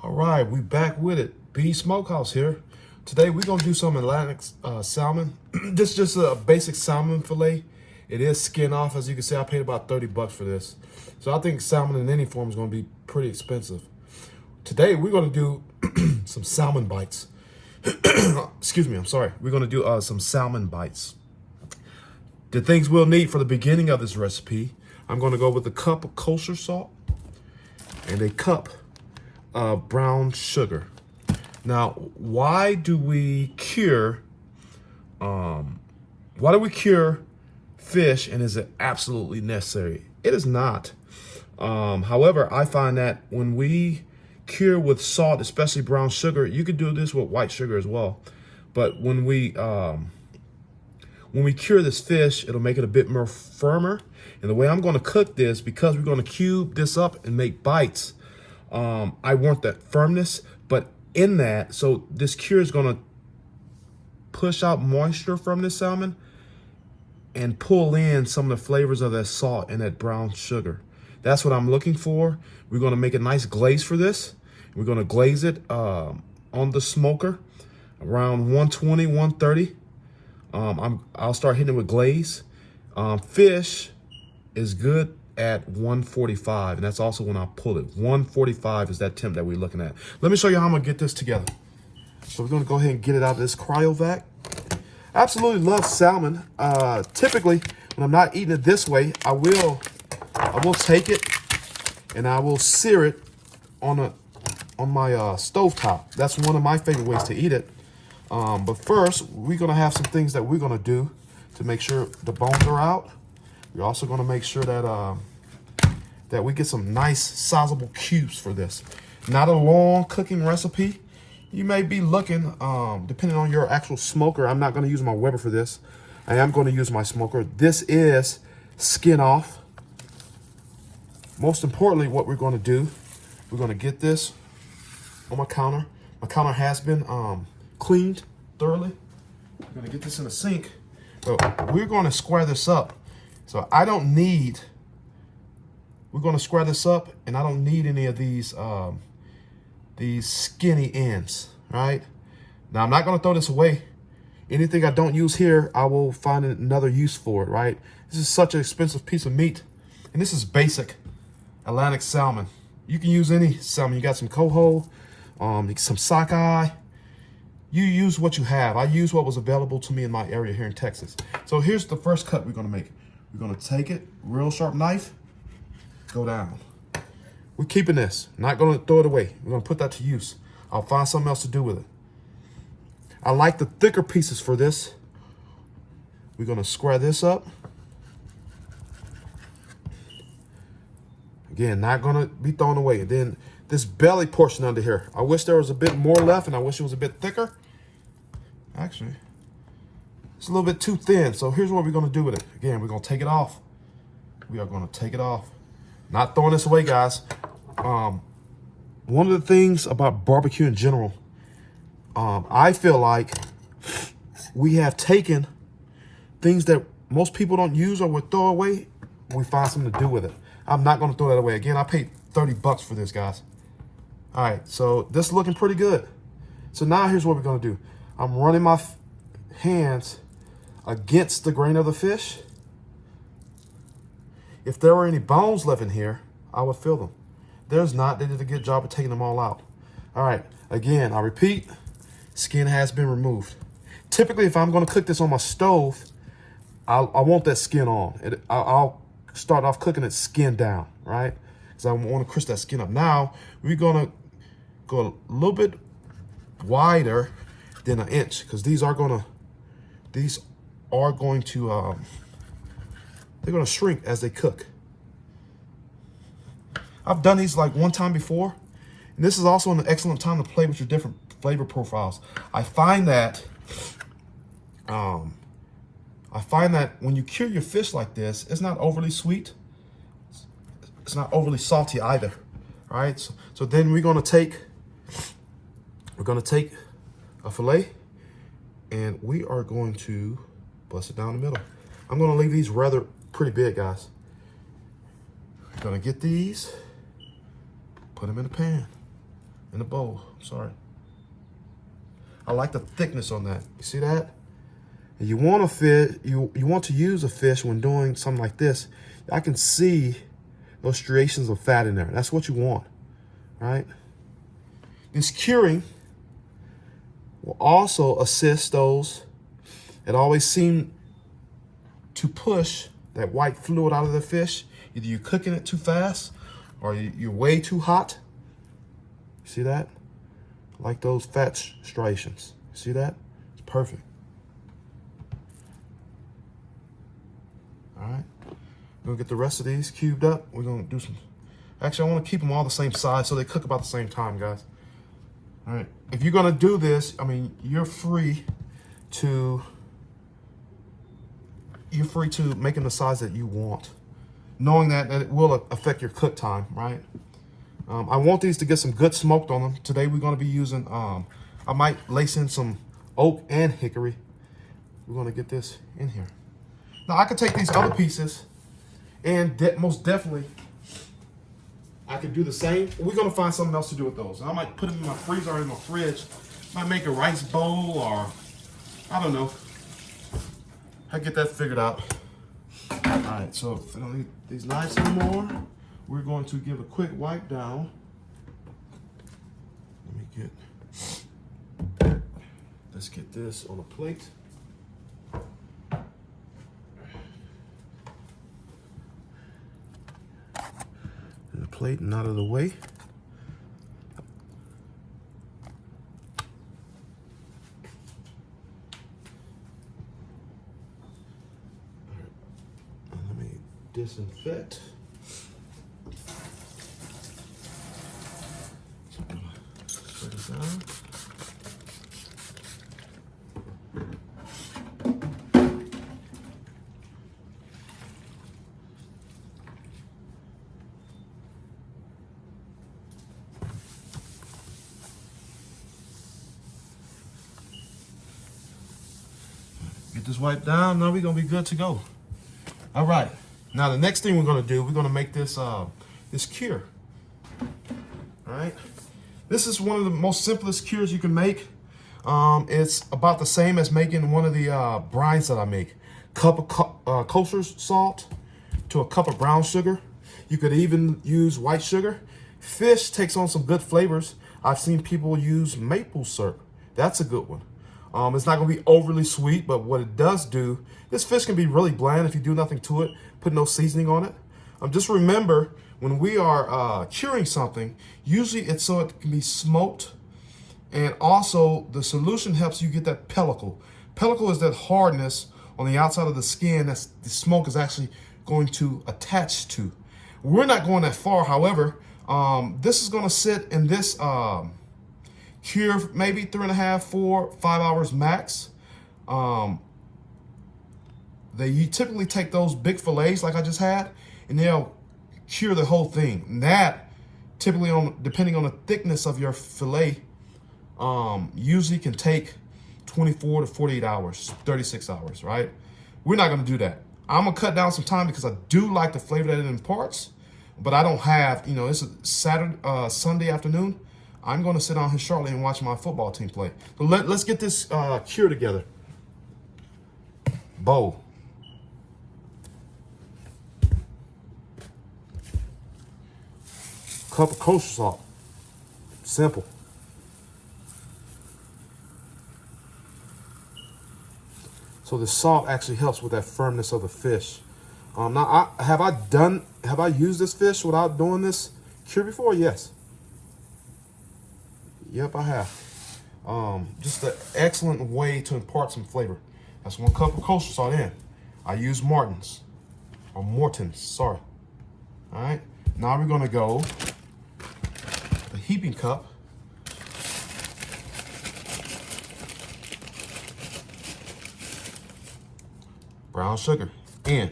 All right, we back with it. B Smokehouse here. Today we're gonna do some Atlantic salmon. This is just a basic salmon fillet. It is skin off, as you can see. I paid about 30 bucks for this. So I think salmon in any form is gonna be pretty expensive. Today we're gonna do some salmon bites. Excuse me, I'm sorry. We're gonna do some salmon bites. The things we'll need for the beginning of this recipe, I'm gonna go with a cup of kosher salt and a cup brown sugar. Now, why do we cure fish, and is it absolutely necessary? It is not. However, I find that when we cure with salt, especially brown sugar, you can do this with white sugar as well. But when we cure this fish, it'll make it a bit more firmer. And the way I'm going to cook this, because we're going to cube this up and make bites, I want that firmness, but in that, so this cure is going to push out moisture from this salmon and pull in some of the flavors of that salt and that brown sugar. That's what I'm looking for. We're going to make a nice glaze for this. We're going to glaze it on the smoker around 120, 130. I'll start hitting it with glaze. Fish is good at 145, and that's also when I pull it. 145 is that temp that we're looking at. Let me show you how I'm gonna get this together. So we're gonna go ahead and get it out of this cryovac. Absolutely love salmon. Typically, when I'm not eating it this way, I will take it and I will sear it on my stovetop. That's one of my favorite ways to eat it. But first, we're gonna have some things that we're gonna do to make sure the bones are out. We're also gonna make sure that that we get some nice sizable cubes for this. Not a long cooking recipe. You may be looking, depending on your actual smoker. I'm not gonna use my Weber for this. I am gonna use my smoker. This is skin off. Most importantly, what we're gonna do, we're gonna get this on my counter. My counter has been cleaned thoroughly. I'm gonna get this in the sink. But we're gonna square this up. So we're gonna square this up, and I don't need any of these skinny ends, right? Now, I'm not gonna throw this away. Anything I don't use here, I will find another use for it, right? This is such an expensive piece of meat, and this is basic Atlantic salmon. You can use any salmon. You got some coho, some sockeye. You use what you have. I use what was available to me in my area here in Texas. So here's the first cut we're gonna make. We're gonna take it, real sharp knife, go down. We're keeping this, not gonna throw it away. We're gonna put that to use. I'll find something else to do with it. I like the thicker pieces for this. We're gonna square this up. Again, not gonna be thrown away. And then this belly portion under here, I wish there was a bit more left, and I wish it was a bit thicker. Actually, it's a little bit too thin. So here's what we're gonna do with it. Again, we're gonna take it off. We are gonna take it off. Not throwing this away, guys. One of the things about barbecue in general, I feel like we have taken things that most people don't use or would throw away. We find something to do with it. I'm not gonna throw that away. Again, I paid 30 bucks for this, guys. All right, so this is looking pretty good. So now here's what we're gonna do. I'm running my hands against the grain of the fish. If there were any bones left in here, I would feel them. There's not. They did a good job of taking them all out. All right, again, I repeat, skin has been removed. Typically, if I'm gonna cook this on my stove, I want that skin on. I'll start off cooking it skin down, right? Because I want to crisp that skin up. Now, we're gonna go a little bit wider than an inch, because they're going to shrink as they cook. I've done these like one time before, and this is also an excellent time to play with your different flavor profiles. I find that when you cure your fish like this, it's not overly sweet. It's not overly salty either, right? So then we're gonna take a filet, and we are going to bust it down the middle. I'm gonna leave these rather pretty big, guys. I'm gonna get these, put them in the pan. in the bowl. Sorry. I like the thickness on that. You see that? And you want to you want to use a fish when doing something like this. I can see those striations of fat in there. That's what you want, right? This curing will also assist those that always seem to push that white fluid out of the fish. Either you're cooking it too fast or you're way too hot. See that? Like those fat striations. See that? It's perfect. All right. We're gonna get the rest of these cubed up. We're gonna do some, actually I wanna keep them all the same size so they cook about the same time, guys. All right, if you're gonna do this, I mean, you're free to make them the size that you want, knowing that it will affect your cook time, right? I want these to get some good smoked on them. Today we're gonna be using, I might lace in some oak and hickory. We're gonna get this in here. Now I could take these other pieces and most definitely I could do the same. We're gonna find something else to do with those. I might put them in my freezer or in my fridge. Might make a rice bowl or, I don't know. I get that figured out. All right, so if I don't need these knives anymore, we're going to give a quick wipe down. Let's get this on a plate. And the plate and out of the way. Let me disinfect. Spread it down. Get this wiped down. Now we're gonna be good to go. All right. Now the next thing we're gonna do, we're gonna make this this cure. All right. This is one of the most simplest cures you can make. It's about the same as making one of the brines that I make. Cup of kosher salt to a cup of brown sugar. You could even use white sugar. Fish takes on some good flavors. I've seen people use maple syrup. That's a good one. It's not going to be overly sweet, but what it does do, this fish can be really bland if you do nothing to it, put no seasoning on it. Just remember, when we are curing something, usually it's so it can be smoked, and also the solution helps you get that pellicle. Pellicle is that hardness on the outside of the skin that the smoke is actually going to attach to. We're not going that far, however. This is going to sit in this cure maybe 3.5, 4, 5 hours max. You typically take those big fillets like I just had, and they'll cure the whole thing. And that typically, depending on the thickness of your fillet, usually can take 24 to 48 hours, 36 hours, right? We're not gonna do that. I'm gonna cut down some time because I do like the flavor that it imparts, but I don't have, it's a Sunday afternoon. I'm gonna sit down here shortly and watch my football team play. So let's get this cure together. Bowl. Cup of kosher salt. Simple. So the salt actually helps with that firmness of the fish. Now, have I used this fish without doing this cure before? Yes. Yep, I have. Just an excellent way to impart some flavor. That's 1 cup of kosher salt in. I use Morton's, sorry. All right, now we're gonna go a heaping cup. Brown sugar in.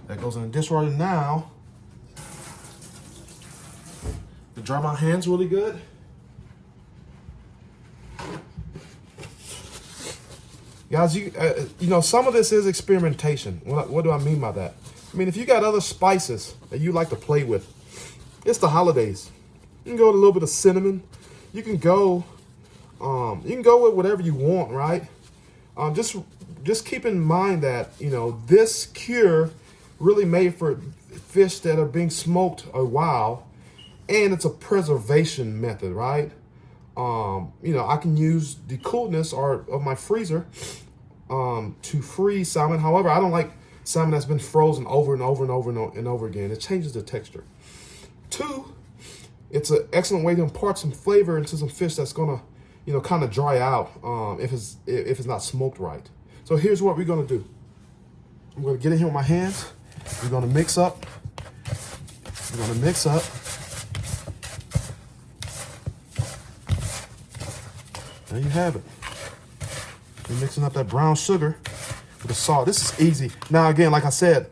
That goes in the dishwasher now. To dry my hands really good. Guys, some of this is experimentation. What do I mean by that? I mean, if you got other spices that you like to play with, It's the holidays. You can go with a little bit of cinnamon. You can go with whatever you want, right? Just keep in mind that, you know, this cure really made for fish that are being smoked a while, and it's a preservation method, right? You know, I can use the coolness of my freezer to freeze salmon. However, I don't like salmon that's been frozen over and over and over and over again. It changes the texture. 2, it's an excellent way to impart some flavor into some fish that's gonna, you know, kind of dry out if it's not smoked right. So here's what we're gonna do. I'm gonna get in here with my hands. We're gonna mix up. We're gonna mix up. There you have it. We're mixing up that brown sugar with the salt. This is easy. Now again, like I said,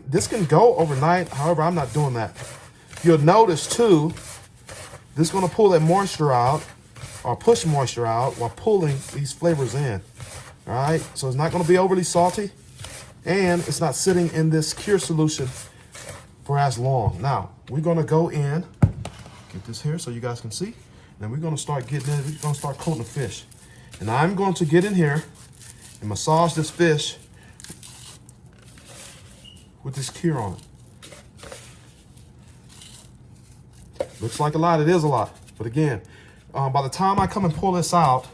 this can go overnight. However, I'm not doing that. You'll notice too, this is gonna pull that moisture out, or push moisture out while pulling these flavors in. All right, so it's not gonna be overly salty, and it's not sitting in this cure solution for as long. Now, we're gonna go in, get this here so you guys can see. Then we're gonna start getting in, we're gonna start coating the fish. And I'm going to get in here and massage this fish with this cure on it. Looks like a lot, it is a lot. But again, by the time I come and pull this out,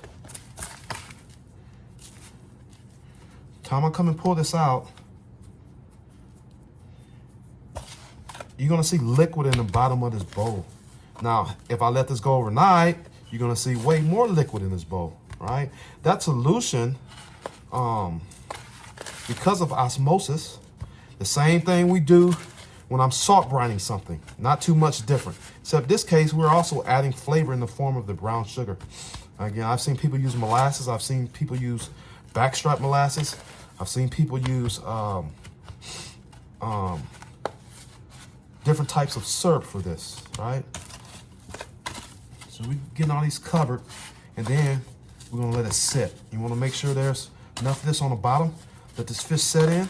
you're gonna see liquid in the bottom of this bowl. Now, if I let this go overnight, you're gonna see way more liquid in this bowl, right? That solution, because of osmosis, the same thing we do when I'm salt brining something, not too much different. Except this case, we're also adding flavor in the form of the brown sugar. Again, I've seen people use molasses. I've seen people use backstrap molasses. I've seen people use different types of syrup for this, right? So we're getting all these covered, and then we're gonna let it sit. You wanna make sure there's enough of this on the bottom. Let this fish set in.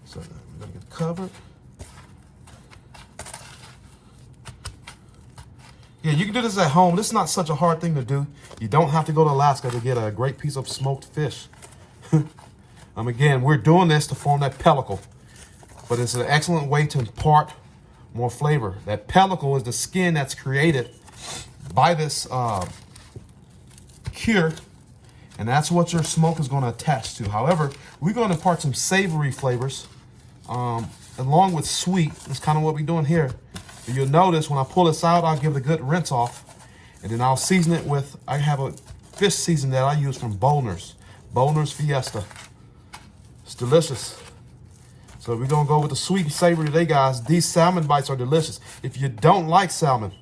So we're gonna get it covered. Yeah, you can do this at home. This is not such a hard thing to do. You don't have to go to Alaska to get a great piece of smoked fish. Again, we're doing this to form that pellicle, but it's an excellent way to impart more flavor. That pellicle is the skin that's created by this cure, and that's what your smoke is going to attach to. However, we're going to impart some savory flavors along with sweet. That's kind of what we're doing here. And you'll notice when I pull this out, I'll give it a good rinse off, and then I'll season it with, I have a fish season that I use from Boner's Fiesta. It's delicious. So we're gonna go with the sweet and savory today, guys. These salmon bites are delicious. If you don't like salmon,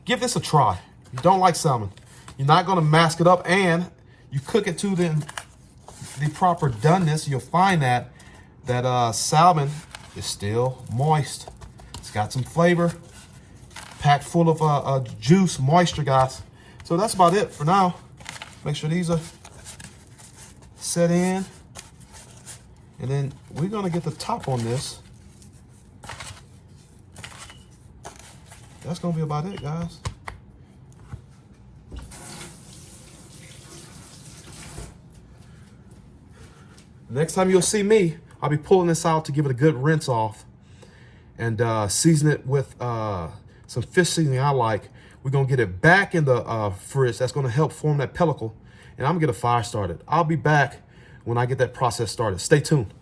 give this a try. If you don't like salmon, you're not gonna mask it up, and you cook it to the proper doneness, you'll find that salmon is still moist. It's got some flavor, packed full of juice, moisture, guys. So that's about it for now. Make sure these are set in, and then we're gonna get the top on this. That's gonna be about it, guys. Next time you'll see me, I'll be pulling this out to give it a good rinse off and season it with some fish seasoning I like. We're gonna get it back in the fridge. That's gonna help form that pellicle, and I'm gonna get a fire started. I'll be back when I get that process started. Stay tuned.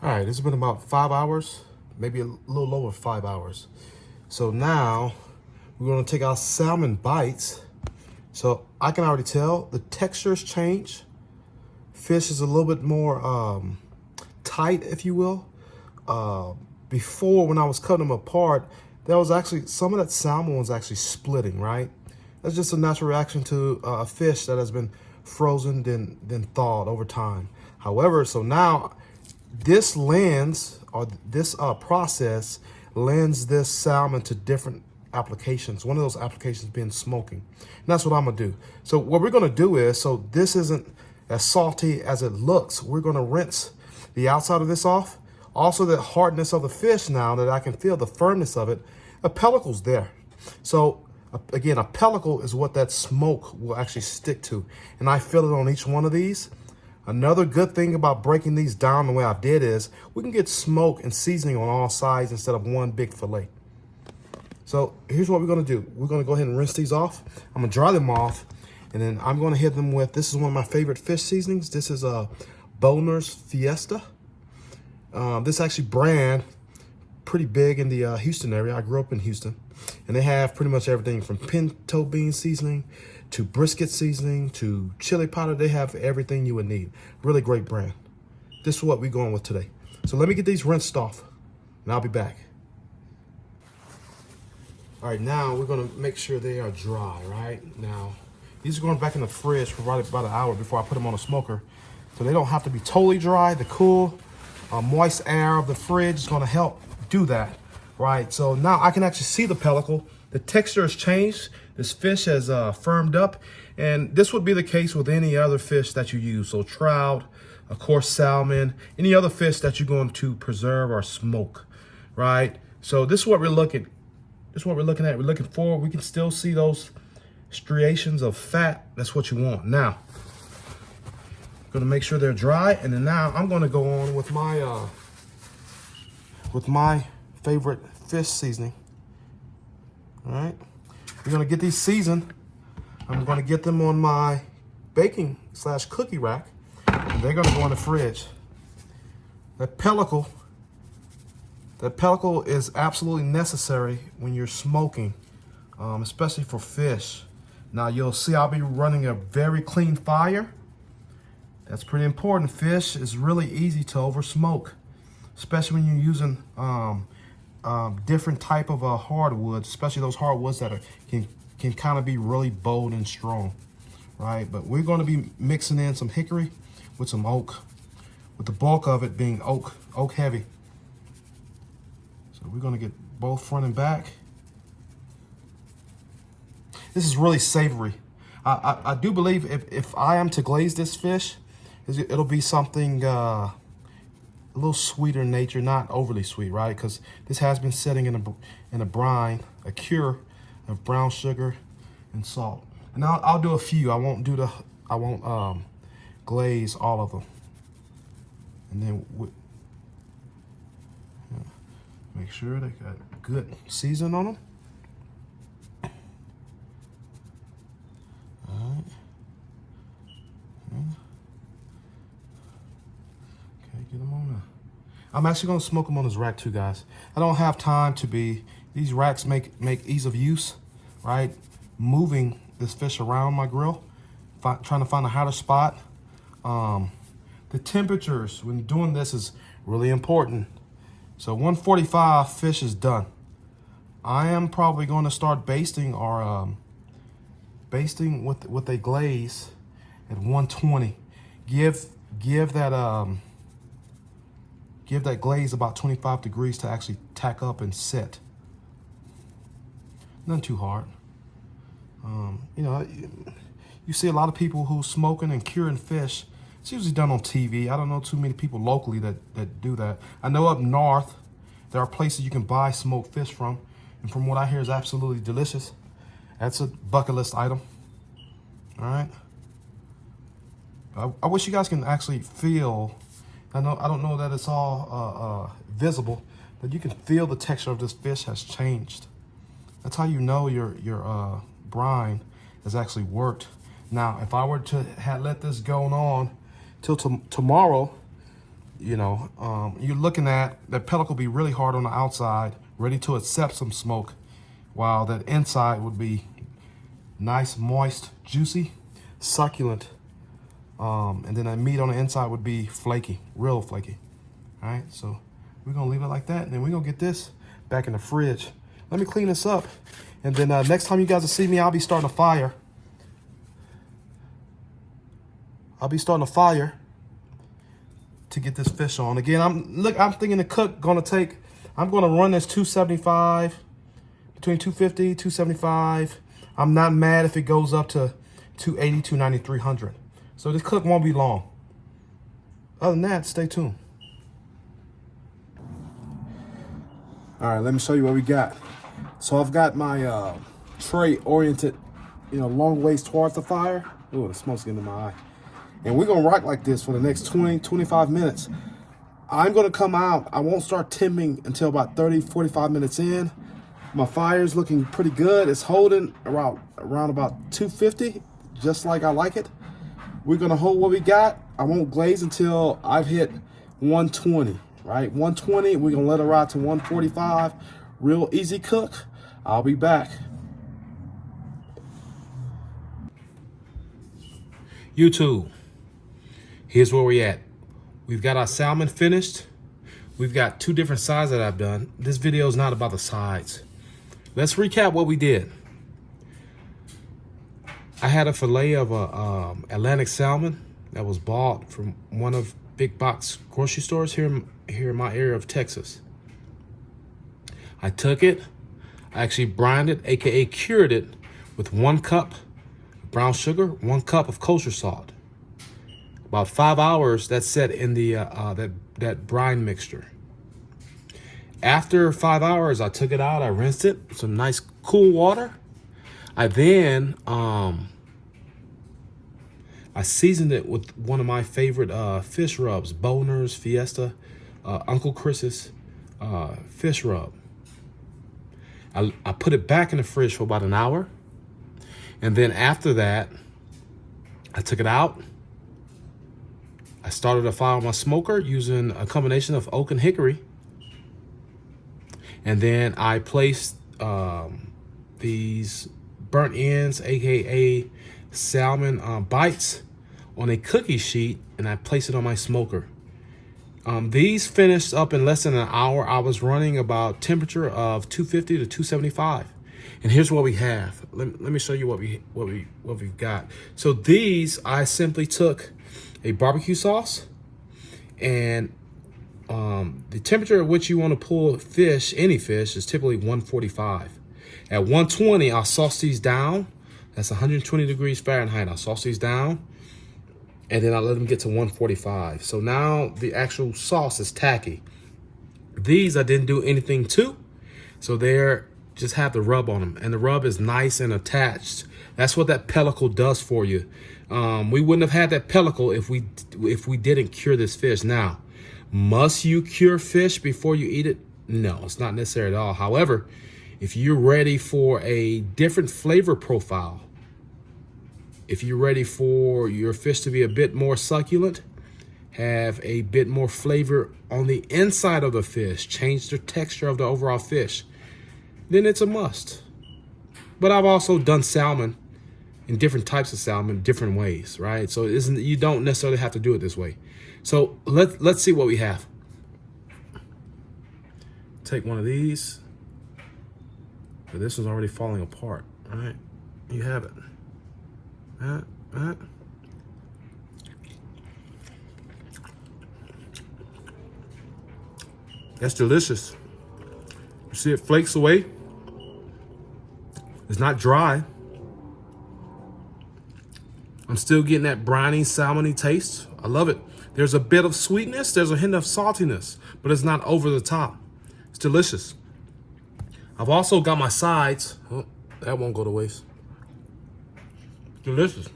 All right, it's been about 5 hours, maybe a little over 5 hours. So now we're gonna take our salmon bites. So I can already tell the textures change. Fish is a little bit more tight, if you will. Before, when I was cutting them apart, there was actually, some of that salmon was actually splitting, right? That's just a natural reaction to a fish that has been frozen, then thawed over time. However, so now this lends, or this process lends this salmon to different applications. One of those applications being smoking. And that's what I'm gonna do. So what we're gonna do is, so this isn't as salty as it looks, we're gonna rinse the outside of this off Also, the hardness of the fish now that I can feel the firmness of it, a pellicle's there. So again, a pellicle is what that smoke will actually stick to. And I feel it on each one of these. Another good thing about breaking these down the way I did is we can get smoke and seasoning on all sides instead of one big fillet. So here's what we're gonna do. We're gonna go ahead and rinse these off. I'm gonna dry them off, and then I'm gonna hit them with, this is one of my favorite fish seasonings. This is a Boner's Fiesta. This actually brand, pretty big in the Houston area. I grew up in Houston. And they have pretty much everything from pinto bean seasoning to brisket seasoning to chili powder. They have everything you would need. Really great brand. This is what we're going with today. So let me get these rinsed off, and I'll be back. All right, now we're gonna make sure they are dry, right? Now, these are going back in the fridge for right about an hour before I put them on the smoker. So they don't have to be totally dry. The cool, moist air of the fridge is gonna help do that, right? So now I can actually see the pellicle. The texture has changed. This fish has firmed up, and this would be the case with any other fish that you use. So trout, of course, salmon, any other fish that you're going to preserve or smoke, right? So this is what we're looking. This is what we're looking at. We're looking for. We can still see those striations of fat. That's what you want. Now, I'm gonna make sure they're dry, and then now I'm gonna go on with my favorite fish seasoning. All right, we're gonna get these seasoned. I'm gonna get them on my baking / cookie rack, and they're gonna go in the fridge. That pellicle is absolutely necessary when you're smoking, especially for fish. Now you'll see I'll be running a very clean fire. That's pretty important. Fish is really easy to over smoke, especially when you're using different type of hardwoods, especially those hardwoods that can kind of be really bold and strong, right? But we're going to be mixing in some hickory with some oak, with the bulk of it being oak heavy. So we're going to get both front and back. This is really savory. I do believe if I am to glaze this fish, it'll be something a little sweeter in nature, not overly sweet, right? Because this has been sitting in a brine, a cure of brown sugar and salt. And I'll do a few. I won't glaze all of them. And then make sure they got good seasoning on them. All right. Okay, get them on there. I'm actually gonna smoke them on this rack too, guys. I don't have time to be, these racks make ease of use, right? Moving this fish around my grill, trying to find a hotter spot. The temperatures when doing this is really important. So 145 fish is done. I am probably going to start basting or basting with a glaze at 120. Give that glaze about 25 degrees to actually tack up and set. Nothing too hard. You know, you see a lot of people who smoking and curing fish. It's usually done on TV. I don't know too many people locally that do that. I know up north, there are places you can buy smoked fish from. And from what I hear is absolutely delicious. That's a bucket list item. All right. I wish you guys can actually feel, I don't know that it's all visible, but you can feel the texture of this fish has changed. That's how you know your brine has actually worked. Now, if I were to let this go on till tomorrow, you know, you're looking at that pellicle be really hard on the outside, ready to accept some smoke, while that inside would be nice, moist, juicy, succulent. And then that meat on the inside would be flaky, real flaky. All right, so we're gonna leave it like that, and then we're gonna get this back in the fridge. Let me clean this up, and then next time you guys will see me, I'll be starting a fire. I'll be starting a fire to get this fish on. Again, I'm thinking the cook I'm gonna run this 275, between 250, 275. I'm not mad if it goes up to 280, 290, 300. So this cook won't be long. Other than that, stay tuned. All right, let me show you what we got. So I've got my tray oriented, long ways towards the fire. Oh, the smoke's getting in my eye. And we're gonna rock like this for the next 20, 25 minutes. I'm gonna come out, I won't start timming until about 30, 45 minutes in. My fire's looking pretty good. It's holding around about 250, just like I like it. We're gonna hold what we got. I won't glaze until I've hit 120, right? 120, we're gonna let it ride to 145. Real easy cook. I'll be back. YouTube, here's where we at. We've got our salmon finished. We've got 2 different sides that I've done. This video is not about the sides. Let's recap what we did. I had a fillet of Atlantic salmon that was bought from one of big box grocery stores here in my area of Texas. I took it, I actually brined it, aka cured it, with 1 cup brown sugar, 1 cup of kosher salt. About 5 hours that's set in the that brine mixture. After 5 hours, I took it out, I rinsed it, some nice cool water. I then I seasoned it with one of my favorite fish rubs, Boner's Fiesta, Uncle Chris's fish rub. I put it back in the fridge for about an hour. And then after that, I took it out. I started a fire on my smoker using a combination of oak and hickory. And then I placed these burnt ends, aka salmon bites, on a cookie sheet, and I placed it on my smoker. These finished up in less than an hour. I was running about temperature of 250 to 275. And here's what we have. Let me show you what we've got. So these, I simply took a barbecue sauce, and the temperature at which you want to pull fish, any fish, is typically 145. At 120, I'll sauce these down. That's 120 degrees Fahrenheit. I'll sauce these down, and then I'll let them get to 145. So now the actual sauce is tacky. These I didn't do anything to, so they're just have the rub on them, and the rub is nice and attached. That's what that pellicle does for you. We wouldn't have had that pellicle if we didn't cure this fish. Now, must you cure fish before you eat it? No, it's not necessary at all. However, if you're ready for a different flavor profile, if you're ready for your fish to be a bit more succulent, have a bit more flavor on the inside of the fish, change the texture of the overall fish, then it's a must. But I've also done salmon in different types of salmon, different ways, right? So you don't necessarily have to do it this way. So let's see what we have. Take one of these. But this one's already falling apart, all right? You have it. That. That's delicious. You see it flakes away. It's not dry. I'm still getting that briny, salmony taste. I love it. There's a bit of sweetness. There's a hint of saltiness, but it's not over the top. It's delicious. I've also got my sides. Oh, that won't go to waste. Delicious.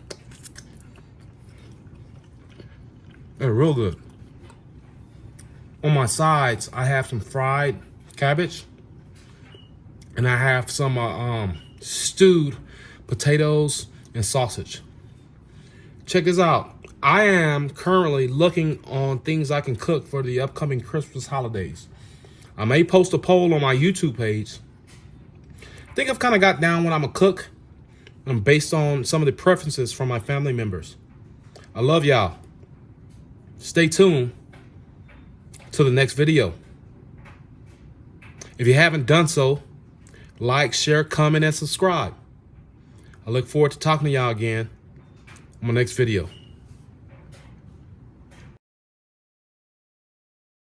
They're real good. On my sides, I have some fried cabbage, and I have some stewed potatoes and sausage. Check this out. I am currently looking on things I can cook for the upcoming Christmas holidays. I may post a poll on my YouTube page. I think I've kind of got down what I'm gonna cook, based on some of the preferences from my family members. I love y'all. Stay tuned to the next video. If you haven't done so, like, share, comment, and subscribe. I look forward to talking to y'all again on my next video.